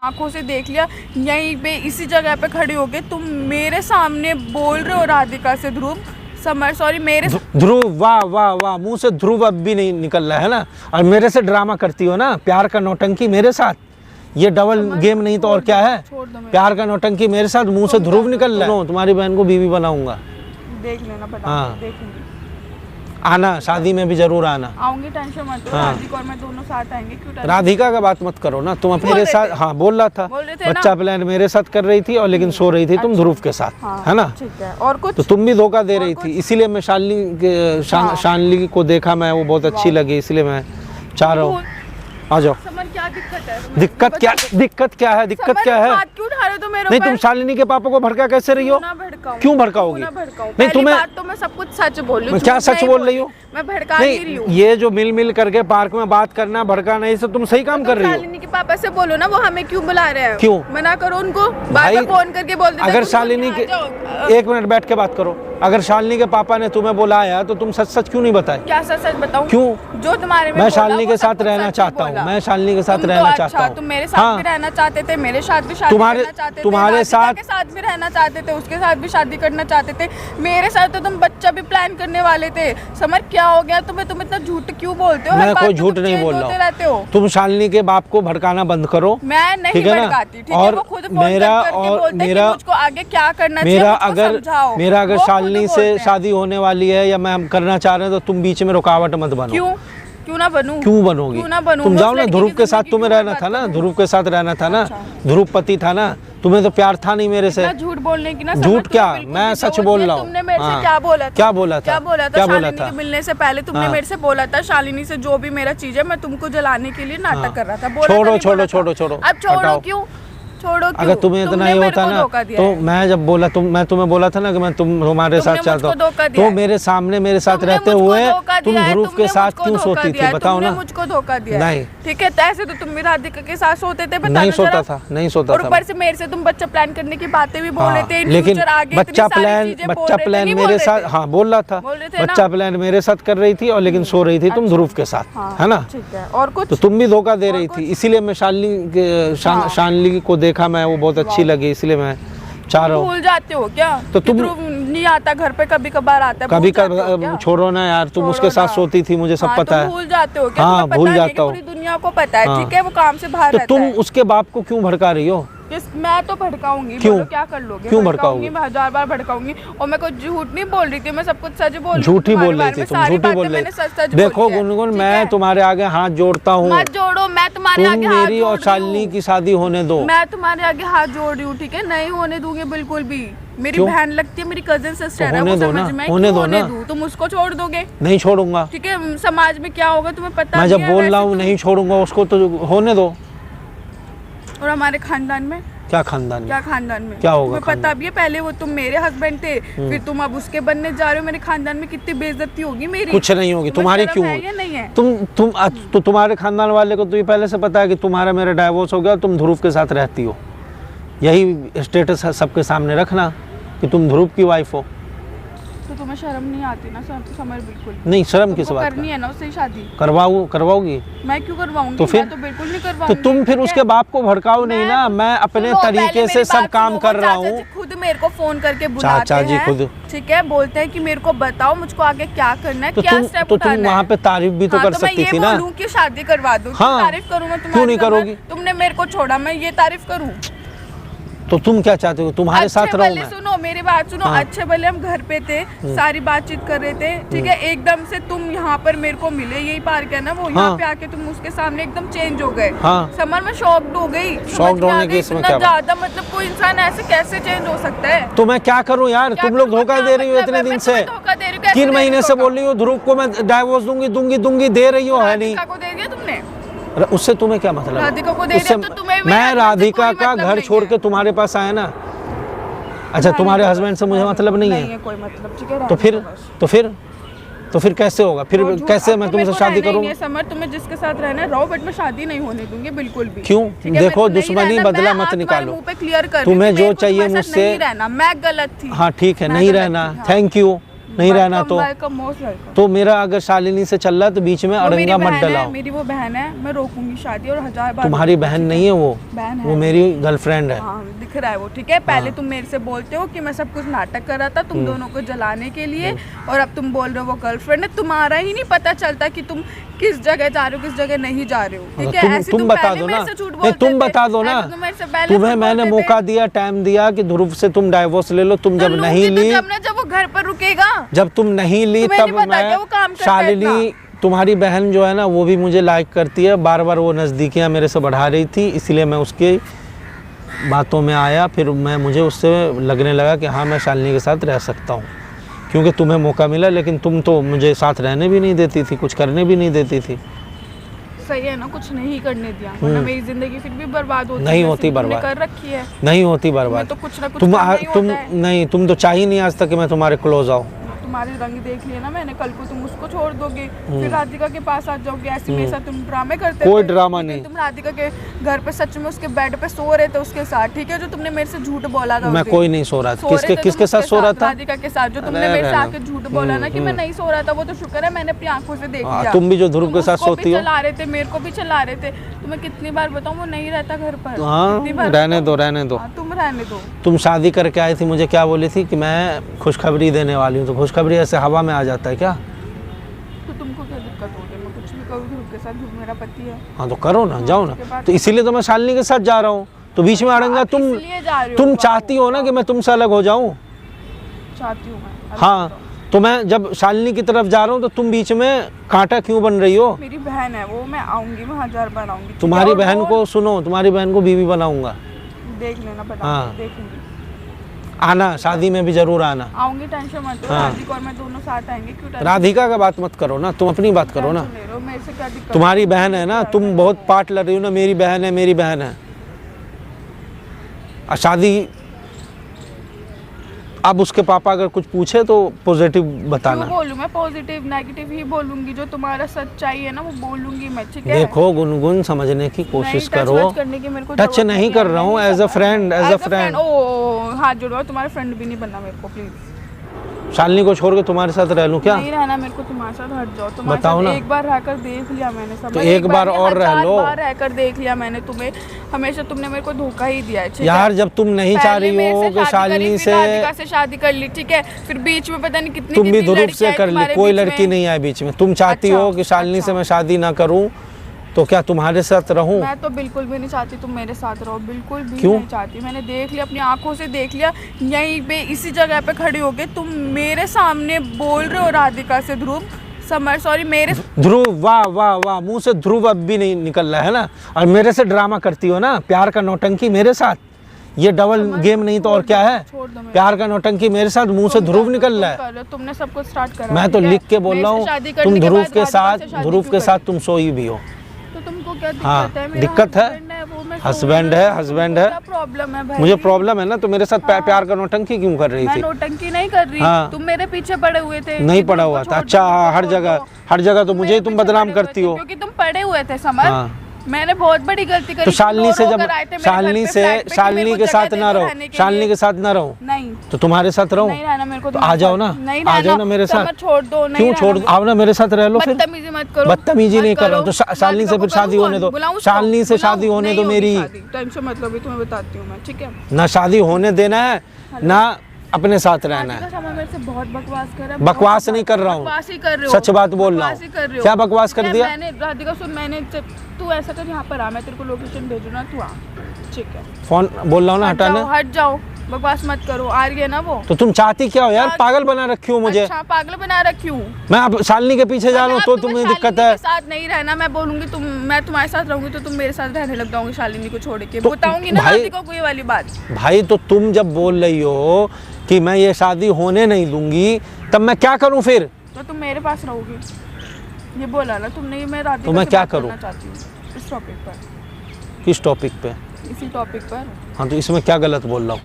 आंखों से देख लिया, यहीं पे इसी जगह पे खड़े हो गए, तुम मेरे सामने बोल रहे हो राधिका से ध्रुव, समर सॉरी मेरे ध्रुव, वाह वाह वाह, मुंह से ध्रुव अब भी नहीं निकल रहा है ना, और मेरे से ड्रामा करती हो ना, प्यार का नौटंकी मेरे साथ, ये डबल गेम नहीं तो और क्या है, प्यार का नौटंकी मेरे साथ, मुंह से ध्रुव निकल रहा है। तुम्हारी बहन को बीवी बनाऊंगा, देख लेना, बता हाँ। देख लूंगी, आना शादी में भी जरूर आना। आऊंगी, टेंशन मत लो, हाँ। राधिका और मैं दोनों साथ आएंगे। क्यों राधिका का बात मत करो ना, तुम अपने साथ, हाँ बोल रहा था, बच्चा प्लान मेरे साथ कर रही थी और लेकिन सो रही थी तुम ध्रुव के साथ, है ना, ठीक है। और कुछ तो तुम भी धोखा दे रही थी, इसीलिए मैं शालिनी को देखा, मैं वो बहुत अच्छी लगी, इसलिए मैं चाह रहा हूँ आ जाओ। समर क्या दिक्कत है? दिक्कत क्या है? दिक्कत क्या है? क्यों उठा रहे हो तुम मेरे नहीं, ऊपर? तुम शालिनी के पापा को भड़का कैसे रही हो? क्यों भड़काओगी? नहीं, तुम्हें तो मैं सब कुछ सच बोल रही हूँ। क्या सच बोल रही हो? मैं भड़का नहीं रही हूँ। ये जो मिल करके पार्क में बात करना, भड़काना, ये सब तुम सही काम कर रही हो। शालिनी के पापा से बोलो ना, वो हमें क्यों बुला रहे हैं? क्यों मना करो उनको, बाद में फोन करके बोल देते। अगर शालिनी के, एक मिनट बैठ के बात करो, अगर शालिनी के पापा ने तुम्हें बुलाया तो तुम सच क्यों नहीं बताए? क्या सच बताऊं? क्यों? जो तुम्हारे में मैं शालिनी के साथ रहना चाहता हूँ, मैं शालिनी के साथ रहना चाहता हूँ। तुम मेरे साथ भी रहना चाहते थे, मेरे साथ भी शादी करना चाहते थे, तुम्हारे साथ के साथ भी रहना चाहते थे, उसके साथ भी शादी करना चाहते थे, मेरे साथ तो तुम बच्चा भी प्लान करने वाले थे। समर क्या हो गया तुम्हें? तुम इतना झूठ क्यों बोलते हो? मैं कोई झूठ नहीं बोल रहा हूँ, तुम शालिनी के बाप को भड़काना बंद करो। मैं नहीं भड़काती, ठीक है? और वो खुद मेरा और मेरा मुझको आगे क्या करना चाहिए, मेरा अगर शालिनी से शादी होने वाली है या मैं करना चाह रहे हैं तो तुम बीच में रुकावट मत बनो। क्यों ना बनूं? क्यों बनोगी? तुम जाओ ना, ध्रुव के साथ तुम्हें रहना था ना, ध्रुव के साथ रहना था ना, ध्रुव पति था ना, तुम्हें तो प्यार था नहीं मेरे से। झूठ बोलने की ना, झूठ क्या, मैं सच बोल रहा हूँ। तुमने मेरे से क्या बोला था? क्या बोला था? शालिनी के मिलने से पहले तुमने मेरे से बोला था, शालिनी से जो भी मेरा चीज है मैं तुमको जलाने के लिए नाटक कर रहा था। छोड़ो छोड़ो अब छोड़ो क्यों? छोड़ो क्यों? अगर तुम्हें इतना ही होता ना तो मैं जब बोला मैं तुम्हें बोला था ना कि मैं तुम्हारे साथ चाहता हूँ, तो मेरे सामने मेरे साथ रहते हुए तुम ध्रुव के साथ क्यों सोती थी? बताओ ना। मुझको धोखा दिया नहीं, ठीक है? ऐसे तो तुम भी राधिका के साथ सोते थे, नहीं सोता था, नहीं सोता था। ऊपर से मेरे से तुम बच्चा प्लान करने की बातें भी बोल रहे थे, लेकिन बच्चा प्लान मेरे साथ, हाँ बोल रहा था, बच्चा प्लान मेरे साथ कर रही थी और लेकिन सो रही थी तुम ध्रुव के साथ, है ना। और कुछ तो तुम भी धोखा दे रही थी, इसीलिए मैं शालिनी को देखा, मैं वो बहुत अच्छी लगी, इसलिए मैं चाह रहा हूँ। भूल जाते हो क्या? तो तुम नहीं आता घर पे, कभी कभार आता है, कभी छोड़ो ना यार, तुम उसके साथ सोती थी, मुझे सब पता है। भूल जाते हो क्या? हाँ, भूल जाता हूँ, पूरी दुनिया को पता है, ठीक है? वो काम से बाहर रहता है। तुम उसके बाप को क्यों भड़का रही हो? मैं तो भड़काऊंगी, क्यों? क्या कर लोगे? क्यों भड़काऊंगी? मैं 1000 बार भड़काऊंगी, और मैं कुछ झूठ नहीं बोल रही थी, मैं सब कुछ सच बोल रही थी। झूठी बोल रही थी तुम, झूठी बोल रही थी। देखो गुनगुन, मैं तुम्हारे आगे हाथ जोड़ता हूँ, मत जोड़ो, मैं तुम्हारे आगे हाथ मेरी और शालिनी की शादी होने दो। मैं तुम्हारे आगे हाथ जोड़ रही हूँ, ठीक है? नहीं होने दूंगी बिल्कुल भी। मेरी बहन लगती है, मेरी कजिन सिस्टर है, होने दो ना, होने दो ना। तुम उसको छोड़ दोगे? नहीं छोड़ूंगा, ठीक है? समाज में क्या होगा तुम्हें पता? मैं जब बोल रहा हूँ नहीं छोड़ूंगा उसको, तो होने दो। और हमारे खानदान में क्या खानदान में क्या होगा? तुम्हें पता भी है, पहले वो तुम मेरे हस्बैंड थे, फिर तुम अब उसके बनने जा रहे हो। मेरे खानदान में कितनी बेइज्जती होगी मेरी। कुछ नहीं होगी, तुम्हारी क्यों होगी? नहीं है। तो तुम्हारे खानदान वाले को तो ये पहले से पता है कि तुम्हारा मेरा डाइवोर्स हो गया, तुम ध्रुव के साथ रहती हो। यही स्टेटस सबके सामने रखना कि तुम ध्रुव की वाइफ हो। तो तुम्हें शर्म नहीं आती ना? समझ बिल्कुल नहीं, शर्म किस बात करनी है ना उससे शादी? करवाओगी? मैं क्यों करवाऊंगी? तो फिर मैं तो बिल्कुल नहीं करवाऊंगी। तो तुम फिर उसके बाप को भड़काओ नहीं ना, मैं अपने तरीके से सब काम कर रहा हूँ। खुद मेरे को फोन करके बुलाते हैं, खुद, ठीक है? बोलते हैं कि मेरे को बताओ मुझको आगे क्या करना है, क्या स्टेप उठाना है। तुम वहाँ पे तारीफ भी तो कर सकती थी ना। कि शादी करवा दूं, तारीफ करूँ मैं? क्यों नहीं करोगी? तुमने मेरे को छोड़ा, मैं ये तारीफ करूँ? तो तुम क्या चाहते हो? तुम्हारे साथ रहूं मैं? सुनो मेरी बात सुनो। अच्छे भले हम घर पे थे, सारी बातचीत कर रहे थे, ठीक है? एकदम से तुम यहाँ पर मेरे को मिले, यही पार्क है ना वो, यहाँ पे आके तुम उसके सामने एकदम चेंज हो गए। समर में शॉक्ड हो गई। शॉक्ड होने की इसमें क्या बात? ज्यादा मतलब कोई इंसान ऐसे कैसे चेंज हो सकता है? तो मैं क्या करूँ यार? तुम लोग धोखा दे रही हो इतने दिन से, 3 महीने से बोल रही हो ध्रुव को मैं डाइवोर्स दूंगी, दे रही हो, है नहीं? को दे दिया तुमने? उससे तुम्हें क्या मतलब? राधिका को दे दिया तो तुम्हें? मैं राधिका का घर छोड़ के तुम्हारे पास आया ना। अच्छा, तुम्हारे हस्बैंड से मुझे मतलब नहीं है? कोई मतलब, ठीक है? तो फिर कैसे होगा? फिर कैसे मैं तुमसे शादी करूंगा? समर, तुम्हें जिसके साथ रहना है रहो, बट मैं शादी नहीं होने दूंगी बिल्कुल भी। क्यों? देखो, दुश्मनी बदला मत निकालो, क्लियर कर, तुम्हें जो चाहिए मुझसे रहना। मैं गलत थी, हाँ ठीक है, नहीं रहना, थैंक यू, नहीं रहना तो मोस्ट वेलकम। तो मेरा अगर शालिनी से चल रहा है तो बीच में अड़ंगा मत डलाओ। मेरी वो बहन है, मैं रोकूंगी शादी और 1000 बार। तुम्हारी बहन नहीं है वो, बहन है, वो मेरी गर्लफ्रेंड है। हाँ, दिख रहा है वो, ठीक है। पहले तुम मेरे से बोलते हो कि मैं सब कुछ नाटक कर रहा था तुम दोनों को जलाने के लिए, और अब तुम बोल रहे हो वो गर्लफ्रेंड है। तुम्हारा ही नहीं पता चलता कि तुम किस जगह जा रहे हो, किस जगह नहीं जा रहे हो, ठीक है। तुम बता दो ना, तुम बता दो ना। तुम्हें मैंने मौका दिया, टाइम दिया कि ध्रुव से तुम डाइवोर्स ले लो, तुम जब नहीं ली, जब वो घर पर रुकेगा, जब तुम नहीं ली तब मैं शालिनी तुम्हारी बहन जो है ना वो भी मुझे लाइक करती है, बार बार वो नज़दीकियाँ मेरे से बढ़ा रही थी, इसलिए मैं उसकी बातों में आया। फिर मुझे उससे लगने लगा कि हाँ मैं शालिनी के साथ रह सकता हूँ, क्योंकि तुम्हें मौका मिला, लेकिन तुम तो मुझे साथ रहने भी नहीं देती थी, कुछ करने भी नहीं देती थी। सही है ना, कुछ नहीं करने दिया, वरना मेरी जिंदगी फिर भी बर्बाद होती नहीं होती बर्बाद, कर रखी है नहीं होती बर्बाद। तो कुछ ना कुछ तुम तो चाह ही नहीं आज तक कि मैं तुम्हारे क्लोज आऊँ। तुम्हारे रंग देख लिए ना मैंने, कल को तुम उसको छोड़ दोगे, फिर राधिका के पास आ जाओगे, ऐसे मेरे साथ तुम ड्रामे करते। कोई ड्रामा नहीं। तुम राधिका के घर पे सच में उसके बेड पे सो रहे थे उसके साथ, ठीक है, जो तुमने मेरे से झूठ बोला था। मैं कोई नहीं सो रहा था। किसके साथ सो रहा था? राधिका के साथ, जो तुमने मेरे से आके झूठ बोला ना कि मैं नहीं सो रहा था, वो तो शुक्र है मैंने अपनी आंखों से देख लिया। तुम भी जो ध्रुव के साथ सोती हो, चला रहे थे, मेरे को भी चला रहे थे। तुम्हें कितनी बार बताऊं वो नहीं रहता घर पर। रहने दो, रहने दो, तुम रहने दो। तुम शादी करके आई थी, मुझे क्या बोली थी कि मैं खुशखबरी देने वाली हूँ, तो खुशखबरी ऐसे हवा में आ जाता है क्या? तो तुमको क्या दिक्कत हो गई? मैं कुछ भी करूँ ध्रुव के साथ, ध्रुव मेरा पति है। हाँ तो करो ना, जाओ ना। तो इसीलिए तो मैं शालिनी के साथ जा रहा हूँ, तो बीच में अड़ंगा तुम चाहती हो ना कि मैं तुमसे अलग हो जाऊँ? चाहती हूँ मैं। हाँ, तो मैं जब शालिनी की तरफ जा रहा हूँ तो तुम बीच में कांटा क्यों बन रही हो? मेरी बहन है वो, मैं आऊंगी, मैं 1000 बार आऊंगी। तुम्हारी बहन को सुनो, तुम्हारी बहन को बीवी बनाऊंगा, देख लेना, बता। हाँ। देखेंगे। आना, शादी में भी जरूर आना। आऊंगी, टेंशन मत लो। राधिका और मैं दोनों साथ आएंगे। क्यों राधिका का बात मत करो ना, तुम अपनी बात करो ना। मेरे से क्या दिक्कत? तुम्हारी बहन है ना, तुम बहुत पार्ट लड़ रही हो ना, मेरी बहन है, मेरी बहन है। शादी अब उसके पापा अगर कुछ पूछे तो पॉजिटिव बताना। क्यों बोलूं मैं? पॉजिटिव नेगेटिव ही बोलूंगी, जो तुम्हारा सच्चाई है ना वो बोलूंगी मैं, ठीक है। देखो गुनगुन, समझने की कोशिश करो। करने की मेरे को टच नहीं कर रहा हूँ, as a friend, as a friend. ओ हाथ जोड़ो, तुम्हारा फ्रेंड भी नहीं बनना मेरे को, प्लीज। शालिनी को छोड़ के तुम्हारे साथ रह लूं क्या? नहीं रहना मेरे को तुम्हारे साथ, हट जाओ। तुम्हारे बताओ साथ ना। एक बार रहकर देख लिया मैंने सब। तो एक बार और रह लो। बार रहकर देख लिया मैंने तुम्हें, हमेशा तुमने मेरे को धोखा ही दिया है। यार जब तुम नहीं चाह रही हो कि शालिनी से शादी कर ली, ठीक है, फिर बीच में पता नहीं कितनी तुम भी ध्रुव से कर ली, कोई लड़की नहीं आए बीच में। तुम चाहती हो कि शालिनी से मैं शादी ना करूं, तो क्या तुम्हारे साथ रहूं? मैं तो बिल्कुल भी नहीं चाहती तुम मेरे साथ रहो, बिल्कुल भी क्यों? नहीं चाहती। मैंने देख लिया, अपनी आंखों से देख लिया, यहीं पे इसी जगह पे खड़ी होके तुम मेरे सामने बोल रहे हो राधिका से ध्रुव, सॉरी मेरे ध्रुव, वाह वाह वाह, मुंह से ध्रुव अब भी नहीं निकल रहा है ना, और मेरे से ड्रामा करती हो ना, प्यार का नौटंकी मेरे साथ। ये डबल गेम नहीं तो और क्या है? प्यार का नौटंकी मेरे साथ, मुंह से ध्रुव निकल रहा है। तुमने सब कुछ स्टार्ट करा। मैं तो लिख के बोल रहा हूँ, तुम ध्रुव के साथ तुम सोई भी हो। तो तुमको क्या दिक्कत हाँ, है? दिक्कत है, हस्बैंड है, हस्बैंड है। प्रॉब्लम है भाई? मुझे प्रॉब्लम है ना, तो मेरे साथ प्यार का नौटंकी क्यों कर रही थी? मैं नौटंकी नहीं कर रही। हाँ। तुम मेरे पीछे पड़े हुए थे। नहीं पड़ा हुआ था। अच्छा, हर जगह तो मुझे ही तुम बदनाम करती हो, क्योंकि तुम पड़े हुए थे समझ। मैंने बहुत बड़ी गलती करी। तो शालिनी से जब शालिनी के साथ ना रहो, शालिनी के साथ ना रहो, नहीं तो तुम्हारे साथ रहो। नहीं रहना मेरे को, तो आ जाओ ना, आ जाओ ना मेरे साथ। छोड़ दो। क्यों छोड़ दो? आओ ना मेरे साथ रह लो फिर। बदतमीजी मत करो। बदतमीजी नहीं कर रहा हूँ, तो शालिनी से फिर शादी होने दो। शालिनी से शादी होने दो मेरी। टेंशन मत लो, अभी तुम्हें बताती हूँ मैं, ठीक है। ना शादी होने देना है, ना अपने साथ रहना है। मेरे से बहुत बकवास कर रहा है। बकवास नहीं कर रहा हूँ, सच बात बोल रहा हूँ। क्या बकवास कर दिया? मैंने राधिका सुन, मैंने तू ऐसा कर, यहाँ पर आ, मैं तेरे को लोकेशन भेजू ना, तू आ, ठीक है। फोन बोल रहा हूँ ना, हटाने। हट जाओ, बकवास मत करो। आ रही है ना वो। तो तुम चाहती क्या हो यार? पागल बना रखी हूँ मुझे। अच्छा, पागल बना रखी हूँ मैं? अब शालिनी के पीछे जा रहा हूँ तो तुम्हें दिक्कत है? साथ नहीं रहना, मैं बोलूंगी मैं तुम्हारे साथ रहूंगी तो तुम मेरे साथ रहने लग जाओगे शालिनी को छोड़ के। बताऊंगी ना राधिका को ये वाली बात। भाई तो तुम जब बोल रही हो कि मैं ये शादी होने नहीं दूंगी, तब मैं क्या करूं फिर? तो तुम मेरे पास रहोगी, ये बोला ना तुमने। मैं राधिका तो मैं क्या करूं? इस टॉपिक पर। किस टॉपिक पे? इसी टॉपिक पर। हाँ, तो इसमें क्या गलत बोल रहा हूँ?